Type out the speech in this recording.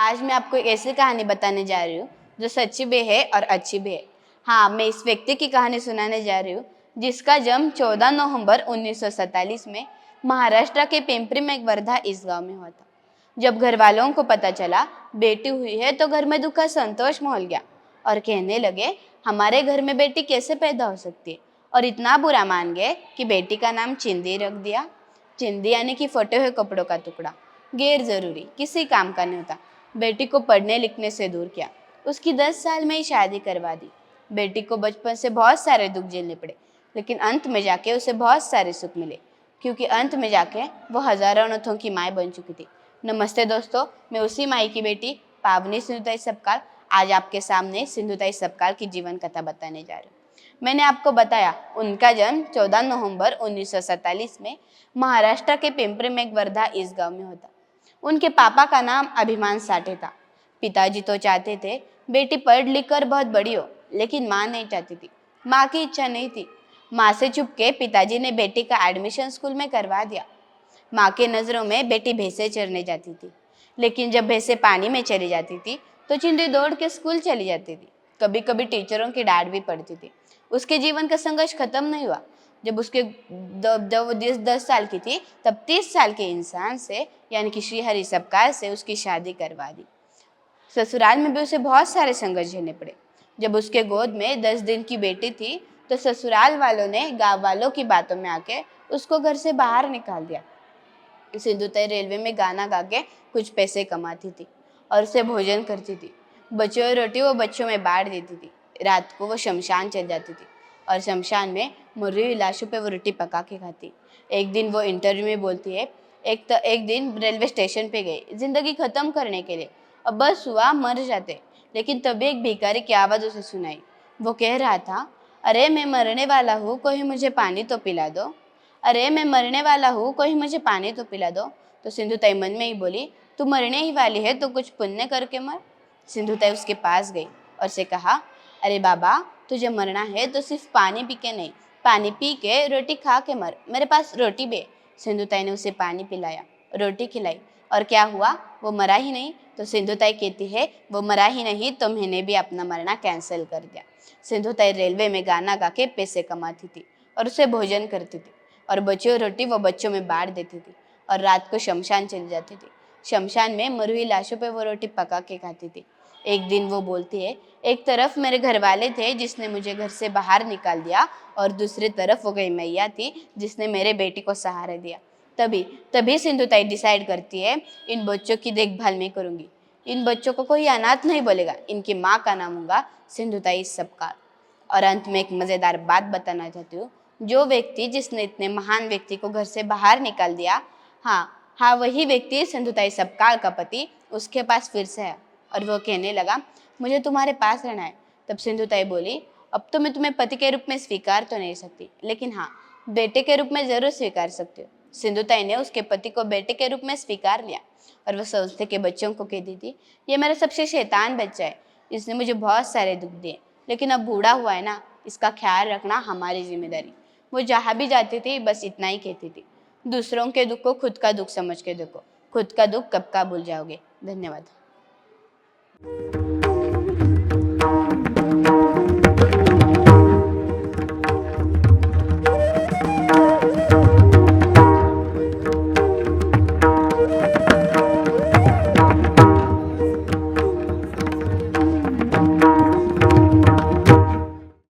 आज मैं आपको एक ऐसी कहानी बताने जा रही हूँ जो सच्ची भी है और अच्छी भी है। हाँ, मैं इस व्यक्ति की कहानी सुनाने जा रही हूँ जिसका जन्म 14 नवंबर 1947 में महाराष्ट्र के पिंपरी में वर्धा इस गांव में हुआ था। जब घर वालों को पता चला बेटी हुई है तो घर में दुख का संतोष मोल गया और कहने लगे हमारे घर में बेटी कैसे पैदा हो सकती है, और इतना बुरा मान गए कि बेटी का नाम चिंदी रख दिया। चिंदी यानी कि फटे हुए कपड़ों का टुकड़ा, गैर जरूरी, किसी काम का नहीं होता। बेटी को पढ़ने लिखने से दूर किया, उसकी 10 साल में ही शादी करवा दी। बेटी को बचपन से बहुत सारे दुख झेलने पड़े, लेकिन अंत में जाके उसे बहुत सारे सुख मिले, क्योंकि अंत में जाके वो हजारों अनाथों की माँ बन चुकी थी। नमस्ते दोस्तों, मैं उसी माई की बेटी पावनी सिंधुताई सपकाल आज आपके सामने सिंधुताई सपकाल की जीवन कथा बताने जा रही हूँ। मैंने आपको बताया उनका जन्म 14 नवंबर 1947 में महाराष्ट्र के पिंपरी में वर्धा इस गांव में होता। उनके पापा का नाम अभिमान साठे था। पिताजी तो चाहते थे बेटी पढ़ लिख कर बहुत बड़ी हो, लेकिन माँ नहीं चाहती थी। माँ की इच्छा नहीं थी। माँ से छुप के पिताजी ने बेटी का एडमिशन स्कूल में करवा दिया। माँ के नज़रों में बेटी भैंसे चरने जाती थी, लेकिन जब भैंसे पानी में चली जाती थी तो चिंदी दौड़ के स्कूल चली जाती थी। कभी कभी टीचरों की डांट भी पड़ती थी। उसके जीवन का संघर्ष खत्म नहीं हुआ। जब उसके जब वो 10 साल की थी तब 30 साल के इंसान से यानी कि श्रीहरि सपकाल से उसकी शादी करवा दी। ससुराल में भी उसे बहुत सारे संघर्ष झेलने पड़े। जब उसके गोद में 10 दिन की बेटी थी तो ससुराल वालों ने गांव वालों की बातों में आके उसको घर से बाहर निकाल दिया। सिंधुताई रेलवे में गाना गा के कुछ पैसे कमाती थी और उसे भोजन करती थी। बच्चों की रोटी वो बच्चों में बांट देती थी। रात को वो शमशान चल जाती थी और शमशान में मरी हुई लाशों पे वो रोटी पका के खाती। एक दिन वो इंटरव्यू में बोलती है, एक दिन रेलवे स्टेशन पे गई जिंदगी खत्म करने के लिए, अब बस हुआ मर जाते, लेकिन तभी एक भिखारी की आवाज़ उसे सुनाई। वो कह रहा था, अरे मैं मरने वाला हूँ, कोई मुझे पानी तो पिला दो। अरे मैं मरने वाला हूँ, कोई मुझे पानी तो पिला दो। तो सिंधुताई मन में ही बोली, तू मरने ही वाली है तो कुछ पुण्य करके मर। सिंधुताई उसके पास गई और से कहा, अरे बाबा, तुझे मरना है तो सिर्फ पानी पी के नहीं, पानी पी के रोटी खा के मर, मेरे पास रोटी भी है। सिंधुताई ने उसे पानी पिलाया, रोटी खिलाई, और क्या हुआ, वो मरा ही नहीं। तो सिंधुताई कहती है, वो मरा ही नहीं तो मैंने भी अपना मरना कैंसिल कर दिया। सिंधुताई रेलवे में गाना गा के पैसे कमाती थी और उसे भोजन करती थी, और बची हुई रोटी वो बच्चों में बांट देती थी, और रात को शमशान चली जाती थी। शमशान में मरी हुई लाशों पे वो रोटी पका के खाती थी। एक दिन वो बोलती है, एक तरफ मेरे घर वाले थे जिसने मुझे घर से बाहर निकाल दिया, और दूसरी तरफ वो गई मैया थी जिसने मेरे बेटी को सहारा दिया। तभी तभी सिंधुताई डिसाइड करती है, इन बच्चों की देखभाल मैं करूँगी। इन बच्चों को कोई अनाथ नहीं बोलेगा, इनकी माँ का नाम होगा सिंधुताई सपकाल। और अंत में एक मज़ेदार बात बताना चाहती हूँ। जो व्यक्ति जिसने इतने महान व्यक्ति को घर से बाहर निकाल दिया, हाँ वही व्यक्ति सिंधुताई सपकाल का पति उसके पास फिर से है, और वो कहने लगा, मुझे तुम्हारे पास रहना है। तब सिंधुताई बोली, अब तो मैं तुम्हें पति के रूप में स्वीकार तो नहीं सकती, लेकिन हाँ, बेटे के रूप में ज़रूर स्वीकार सकती हूँ। सिंधुताई ने उसके पति को बेटे के रूप में स्वीकार लिया, और वह संस्थे के बच्चों को कहती थी, ये मेरा सबसे शैतान बच्चा है, इसने मुझे बहुत सारे दुख दिए, लेकिन अब बूढ़ा हुआ है ना, इसका ख्याल रखना हमारी जिम्मेदारी। वो जहाँ भी जाती थी बस इतना ही कहती थी, दूसरों के दुख को खुद का दुख समझ के देखो, खुद का दुख कब का भूल जाओगे। धन्यवाद।